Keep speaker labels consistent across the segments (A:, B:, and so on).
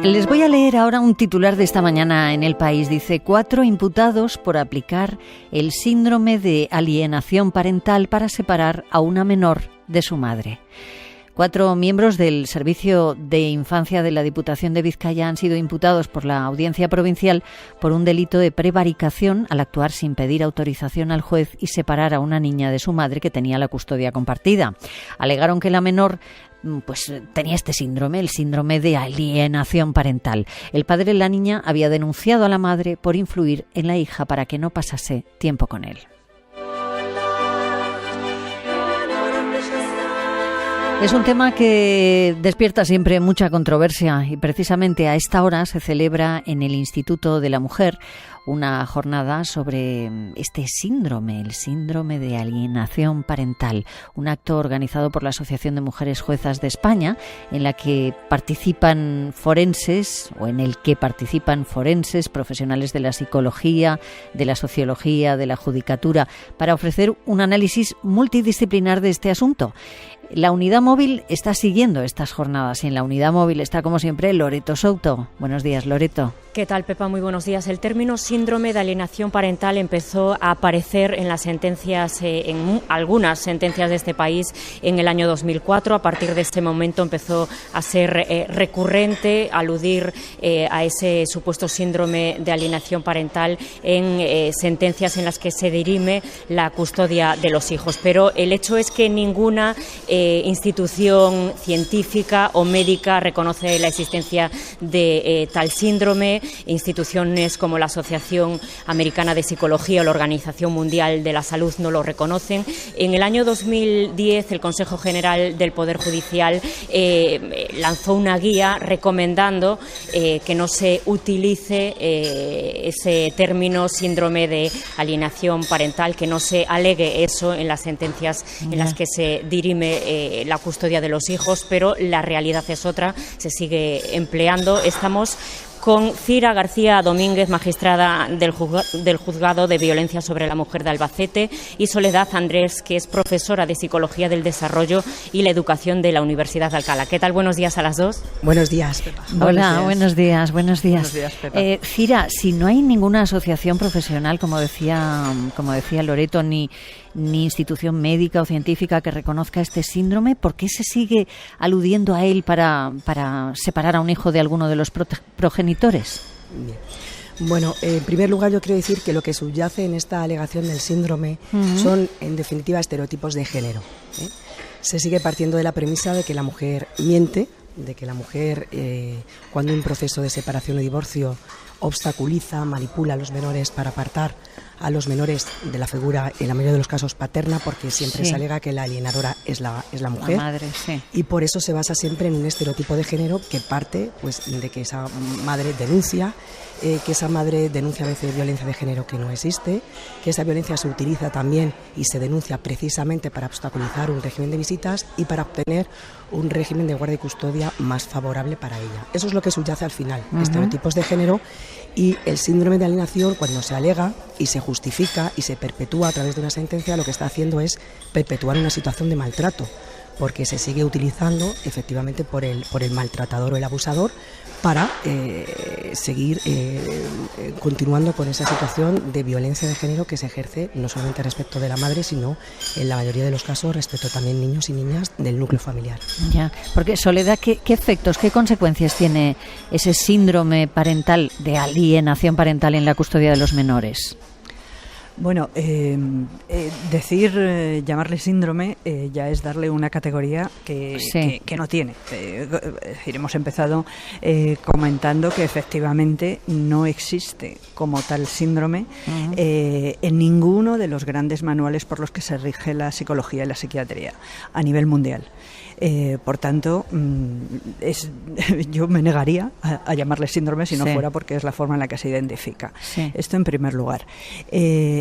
A: Les voy a leer ahora un titular de esta mañana en El País. Dice: 4 imputados por aplicar el síndrome de alienación parental para separar a una menor de su madre. 4 miembros del Servicio de Infancia de la Diputación de Vizcaya han sido imputados por la Audiencia Provincial por un delito de prevaricación al actuar sin pedir autorización al juez y separar a una niña de su madre que tenía la custodia compartida. Alegaron que la menor tenía este síndrome, el síndrome de alienación parental. El padre de la niña había denunciado a la madre por influir en la hija para que no pasase tiempo con él. Es un tema que despierta siempre mucha controversia y precisamente a esta hora se celebra en el Instituto de la Mujer una jornada sobre este síndrome, el síndrome de alienación parental, un acto organizado por la Asociación de Mujeres Juezas de España, en la que participan forenses, profesionales de la psicología, de la sociología, de la judicatura, para ofrecer un análisis multidisciplinar de este asunto. La Unidad Móvil está siguiendo estas jornadas y en la Unidad Móvil está, como siempre, Loreto Souto. Buenos días, Loreto.
B: ¿Qué tal, Pepa? Muy buenos días. El término síndrome de alienación parental empezó a aparecer en las sentencias, en algunas sentencias de este país en el año 2004. A partir de este momento empezó a ser recurrente aludir a ese supuesto síndrome de alienación parental en sentencias en las que se dirime la custodia de los hijos. Pero el hecho es que ninguna institución científica o médica reconoce la existencia de tal síndrome. Instituciones como la Asociación Americana de Psicología o la Organización Mundial de la Salud no lo reconocen. En el año 2010 el Consejo General del Poder Judicial lanzó una guía recomendando que no se utilice ese término síndrome de alienación parental, que no se alegue eso en las sentencias en las que se dirime la custodia de los hijos, pero la realidad es otra, se sigue empleando. Estamos con Cira García Domínguez, magistrada del Juzgado de Violencia sobre la Mujer de Albacete, y Soledad Andrés, que es profesora de Psicología del Desarrollo y la Educación de la Universidad de Alcalá. ¿Qué tal? Buenos días a las dos.
C: Buenos días, Pepa.
A: Hola, buenos días. Buenos días,
C: Pepa.
A: Cira, si no hay ninguna asociación profesional, como decía Loreto, ni institución médica o científica que reconozca este síndrome, ¿por qué se sigue aludiendo a él para separar a un hijo de alguno de los progenitores?
C: Bien. Bueno, en primer lugar yo quiero decir que lo que subyace en esta alegación del síndrome son, en definitiva, estereotipos de género. Se sigue partiendo de la premisa de que la mujer miente, de que la mujer, cuando hay un proceso de separación o divorcio, obstaculiza, manipula a los menores para apartar a los menores de la figura, en la mayoría de los casos paterna, porque siempre se alega que la alienadora es la mujer,
A: la madre, sí.
C: Y por eso se basa siempre en un estereotipo de género que parte de que esa madre denuncia, que esa madre denuncia a veces violencia de género que no existe, que esa violencia se utiliza también y se denuncia precisamente para obstaculizar un régimen de visitas y para obtener un régimen de guardia y custodia más favorable para ella. Eso es lo que subyace al final, estereotipos de género, y el síndrome de alienación, cuando se alega y se justifica y se perpetúa a través de una sentencia, lo que está haciendo es perpetuar una situación de maltrato, porque se sigue utilizando efectivamente por el maltratador o el abusador para seguir continuando con esa situación de violencia de género que se ejerce no solamente respecto de la madre, sino en la mayoría de los casos respecto también niños y niñas del núcleo familiar.
A: Ya, porque Soledad, ¿qué efectos, qué consecuencias tiene ese síndrome parental de alienación parental en la custodia de los menores?
D: Bueno, llamarle síndrome ya es darle una categoría que no tiene. Es decir, hemos empezado comentando que efectivamente no existe como tal síndrome en ninguno de los grandes manuales por los que se rige la psicología y la psiquiatría a nivel mundial. Por tanto, yo me negaría a llamarle síndrome si no fuera porque es la forma en la que se identifica. Sí. Esto en primer lugar.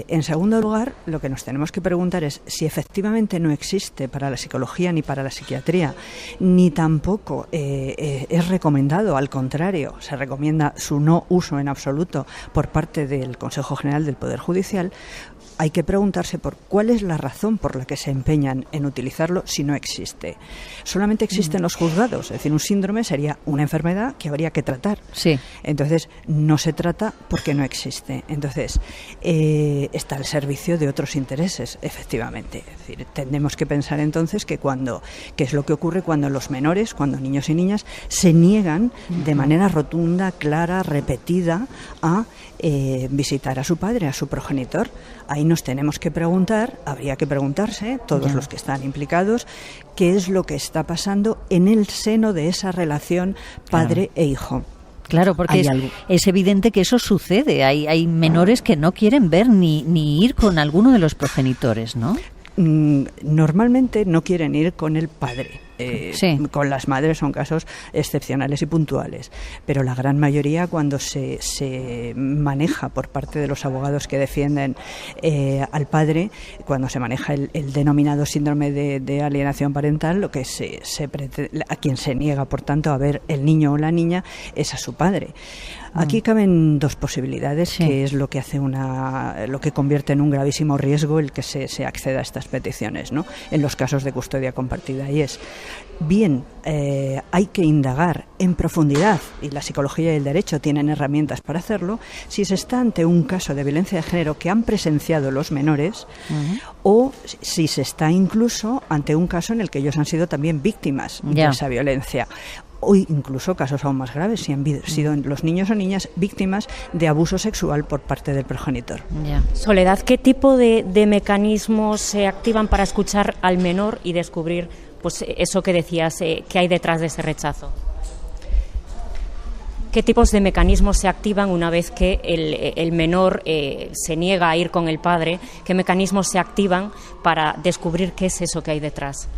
D: En segundo lugar, lo que nos tenemos que preguntar es si efectivamente no existe para la psicología ni para la psiquiatría, ni tampoco es recomendado, al contrario, se recomienda su no uso en absoluto por parte del Consejo General del Poder Judicial. Hay que preguntarse por cuál es la razón por la que se empeñan en utilizarlo si no existe. solamente existen los juzgados. Es decir, un síndrome sería una enfermedad que habría que tratar.
A: Sí.
D: Entonces, no se trata porque no existe. Entonces, está al servicio de otros intereses, efectivamente. Es decir, tenemos que pensar entonces qué es lo que ocurre cuando los menores, cuando niños y niñas, se niegan de manera rotunda, clara, repetida a visitar a su padre, a su progenitor. Ahí nos tenemos que preguntar, habría que preguntarse, todos los que están implicados, qué es lo que está pasando en el seno de esa relación padre e hijo.
A: Claro, porque es evidente que eso sucede. Hay menores que no quieren ver ni ir con alguno de los progenitores, ¿no?
D: Normalmente no quieren ir con el padre.
A: Sí.
D: Con las madres son casos excepcionales y puntuales, pero la gran mayoría, cuando se maneja por parte de los abogados que defienden al padre, cuando se maneja el denominado síndrome de alienación parental, lo que a quien se niega, por tanto, a ver el niño o la niña es a su padre. Aquí caben dos posibilidades, que es lo que hace lo que convierte en un gravísimo riesgo el que se acceda a estas peticiones, ¿no? En los casos de custodia compartida, y es bien, hay que indagar en profundidad, y la psicología y el derecho tienen herramientas para hacerlo, si se está ante un caso de violencia de género que han presenciado los menores, o si se está incluso ante un caso en el que ellos han sido también víctimas de esa violencia. O incluso casos aún más graves, si han sido los niños o niñas víctimas de abuso sexual por parte del progenitor.
B: Soledad, ¿qué tipo de mecanismos se activan para escuchar al menor y descubrir pues eso que decías, que hay detrás de ese rechazo? ¿Qué tipos de mecanismos se activan una vez que el menor se niega a ir con el padre? ¿Qué mecanismos se activan para descubrir qué es eso que hay detrás?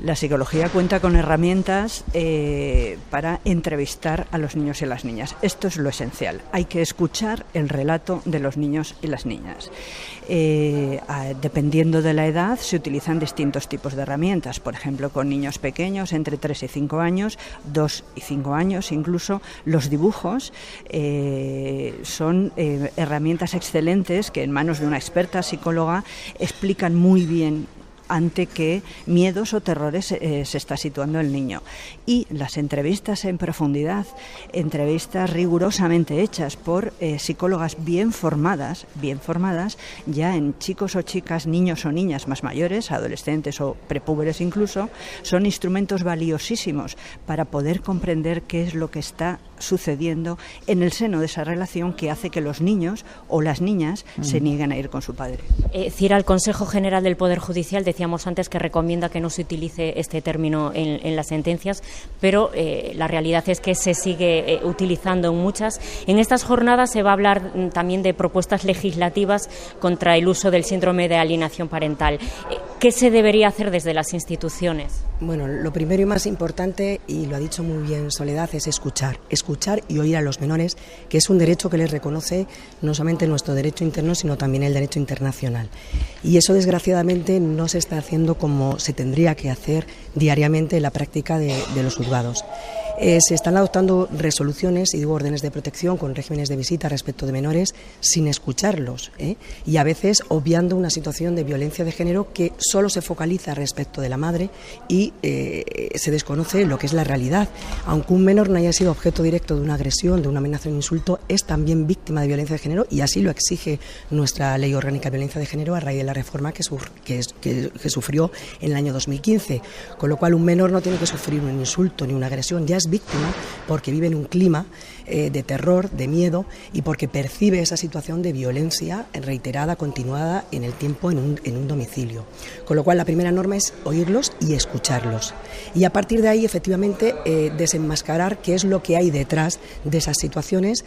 D: La psicología cuenta con herramientas para entrevistar a los niños y a las niñas. Esto es lo esencial. Hay que escuchar el relato de los niños y las niñas. Dependiendo de la edad, se utilizan distintos tipos de herramientas. Por ejemplo, con niños pequeños, entre 3 y 5 años, 2 y 5 años, incluso los dibujos son herramientas excelentes que en manos de una experta psicóloga explican muy bien ante qué miedos o terrores se está situando el niño. Y las entrevistas en profundidad, entrevistas rigurosamente hechas por psicólogas bien formadas, ya en chicos o chicas, niños o niñas más mayores, adolescentes o prepúberes incluso, son instrumentos valiosísimos para poder comprender qué es lo que está sucediendo en el seno de esa relación que hace que los niños o las niñas se nieguen a ir con su padre.
B: Cira, el Consejo General del Poder Judicial, decíamos antes que recomienda que no se utilice este término en las sentencias, pero la realidad es que se sigue utilizando en muchas. En estas jornadas se va a hablar también de propuestas legislativas contra el uso del síndrome de alienación parental. ¿Qué se debería hacer desde las instituciones?
C: Bueno, lo primero y más importante, y lo ha dicho muy bien Soledad, es escuchar y oír a los menores, que es un derecho que les reconoce no solamente nuestro derecho interno, sino también el derecho internacional. Y eso, desgraciadamente, no se está haciendo como se tendría que hacer diariamente en la práctica de los juzgados. Se están adoptando resoluciones, y digo órdenes de protección con regímenes de visita respecto de menores sin escucharlos, y a veces obviando una situación de violencia de género que solo se focaliza respecto de la madre y se desconoce lo que es la realidad. Aunque un menor no haya sido objeto directo de una agresión, de una amenaza, de un insulto, es también víctima de violencia de género, y así lo exige nuestra Ley Orgánica de Violencia de Género a raíz de la reforma que sufrió en el año 2015. Con lo cual, un menor no tiene que sufrir un insulto ni una agresión, ya es víctima porque vive en un clima de terror, de miedo, y porque percibe esa situación de violencia reiterada, continuada en el tiempo en un domicilio. Con lo cual, la primera norma es oírlos y escucharlos. Y a partir de ahí, efectivamente, desenmascarar qué es lo que hay detrás de esas situaciones,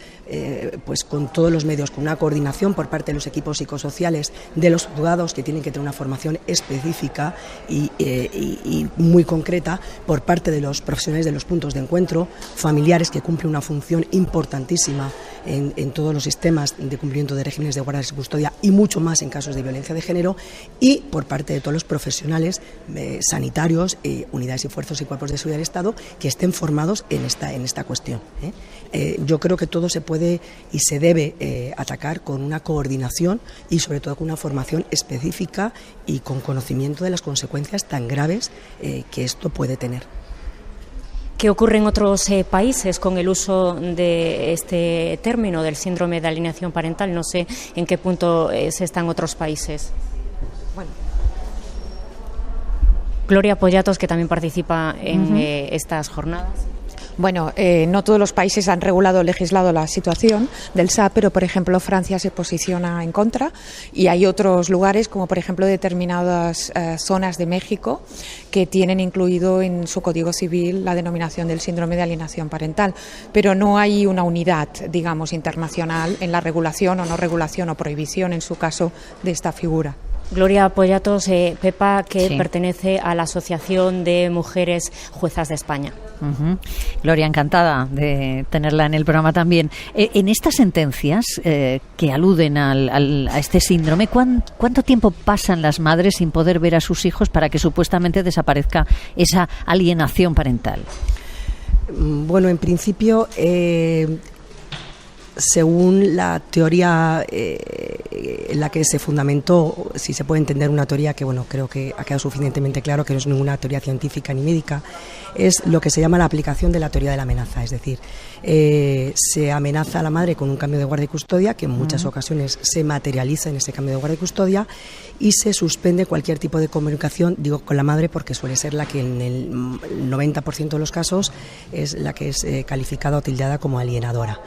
C: pues con todos los medios, con una coordinación por parte de los equipos psicosociales, de los juzgados, que tienen que tener una formación específica y muy concreta por parte de los profesionales de los puntos de encuentro, familiares que cumplen una función importantísima en todos los sistemas de cumplimiento de regímenes de guarda y custodia y mucho más en casos de violencia de género, y por parte de todos los profesionales sanitarios, unidades y fuerzas y cuerpos de seguridad del Estado que estén formados en esta cuestión. Yo creo que todo se puede y se debe atacar con una coordinación y sobre todo con una formación específica y con conocimiento de las consecuencias tan graves que esto puede tener.
B: ¿Qué ocurre en otros países con el uso de este término del síndrome de alienación parental? No sé en qué punto se está en otros países. Bueno. Gloria Pollatos, que también participa en estas jornadas.
E: Bueno, no todos los países han regulado o legislado la situación del SAP, pero por ejemplo Francia se posiciona en contra y hay otros lugares, como por ejemplo determinadas zonas de México, que tienen incluido en su Código Civil la denominación del síndrome de alienación parental, pero no hay una unidad, digamos, internacional en la regulación o no regulación o prohibición, en su caso, de esta figura.
B: Gloria Pollatos, Pepa, que pertenece a la Asociación de Mujeres Juezas de España.
A: Gloria, encantada de tenerla en el programa también. En estas sentencias que aluden a este síndrome, ¿cuánto tiempo pasan las madres sin poder ver a sus hijos para que supuestamente desaparezca esa alienación parental?
C: Bueno, en principio, según la teoría en la que se fundamentó, si se puede entender una teoría que, bueno, creo que ha quedado suficientemente claro que no es ninguna teoría científica ni médica, es lo que se llama la aplicación de la teoría de la amenaza. Es decir, se amenaza a la madre con un cambio de guardia y custodia, que en muchas ocasiones se materializa en ese cambio de guardia y custodia, y se suspende cualquier tipo de comunicación, digo con la madre porque suele ser la que en el 90% de los casos es la que es calificada o tildada como alienadora.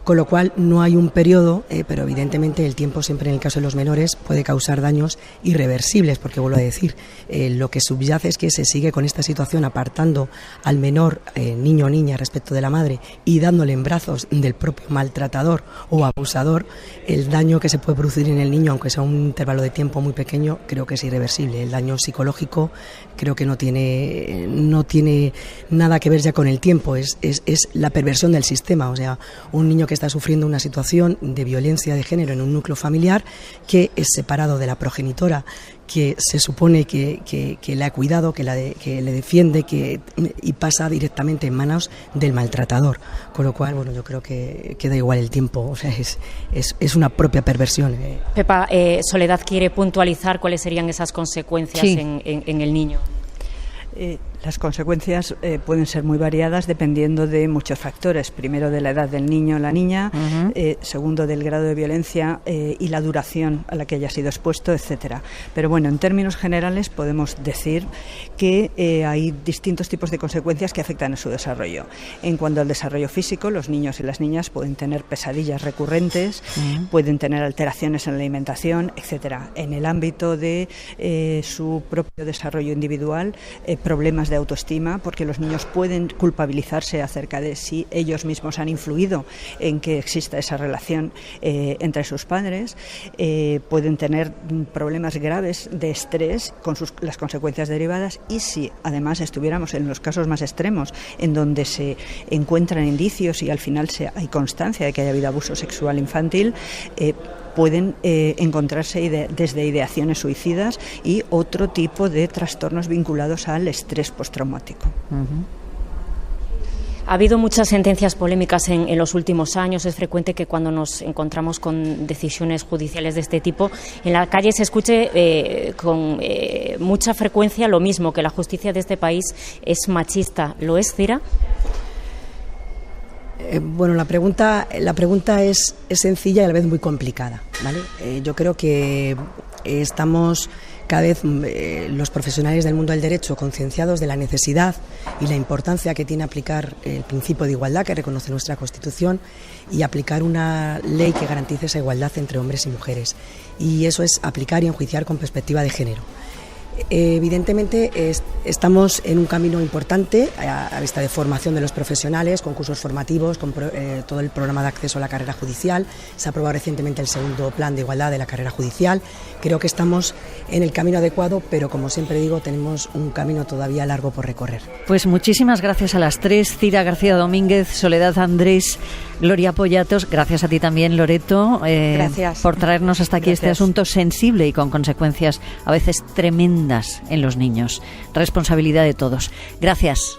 C: Con lo cual no hay un periodo, pero evidentemente el tiempo siempre en el caso de los menores puede causar daños irreversibles, porque vuelvo a decir, lo que subyace es que se sigue con esta situación apartando al menor, niño o niña, respecto de la madre y dándole en brazos del propio maltratador o abusador. El daño que se puede producir en el niño, aunque sea un intervalo de tiempo muy pequeño, creo que es irreversible. El daño psicológico creo que no tiene nada que ver ya con el tiempo, es la perversión del sistema. O sea, un niño que está sufriendo una situación de violencia de género en un núcleo familiar, que es separado de la progenitora, que se supone que le ha cuidado, que le defiende, y pasa directamente en manos del maltratador. Con lo cual, bueno, yo creo que da igual el tiempo, o sea, es una propia perversión.
B: Pepa, Soledad quiere puntualizar cuáles serían esas consecuencias en el niño.
D: Las consecuencias pueden ser muy variadas dependiendo de muchos factores. Primero, de la edad del niño o la niña, segundo, del grado de violencia y la duración a la que haya sido expuesto, etcétera. Pero bueno, en términos generales podemos decir que hay distintos tipos de consecuencias que afectan a su desarrollo. En cuanto al desarrollo físico, los niños y las niñas pueden tener pesadillas recurrentes, pueden tener alteraciones en la alimentación, etcétera. En el ámbito de su propio desarrollo individual, problemas de autoestima, porque los niños pueden culpabilizarse acerca de si ellos mismos han influido en que exista esa relación entre sus padres, pueden tener problemas graves de estrés con las consecuencias derivadas, y si además estuviéramos en los casos más extremos, en donde se encuentran indicios y al final hay constancia de que haya habido abuso sexual infantil, pueden encontrarse desde ideaciones suicidas y otro tipo de trastornos vinculados al estrés postraumático.
B: Ha habido muchas sentencias polémicas en los últimos años. Es frecuente que cuando nos encontramos con decisiones judiciales de este tipo, en la calle se escuche con mucha frecuencia lo mismo, que la justicia de este país es machista. ¿Lo es, Cira?
C: Bueno, la pregunta es sencilla y a la vez muy complicada, ¿vale? Yo creo que estamos cada vez los profesionales del mundo del derecho concienciados de la necesidad y la importancia que tiene aplicar el principio de igualdad que reconoce nuestra Constitución y aplicar una ley que garantice esa igualdad entre hombres y mujeres. Y eso es aplicar y enjuiciar con perspectiva de género. Evidentemente estamos en un camino importante a vista de formación de los profesionales, con cursos formativos, con todo el programa de acceso a la carrera judicial. Se ha aprobado recientemente el segundo plan de igualdad de la carrera judicial. Creo que estamos en el camino adecuado, pero como siempre digo, tenemos un camino todavía largo por recorrer.
A: Pues muchísimas gracias a las tres, Cira García Domínguez, Soledad Andrés, Gloria Pollatos, gracias a ti también, Loreto,
E: gracias
A: por traernos hasta aquí este asunto sensible y con consecuencias a veces tremendas en los niños. Responsabilidad de todos. Gracias.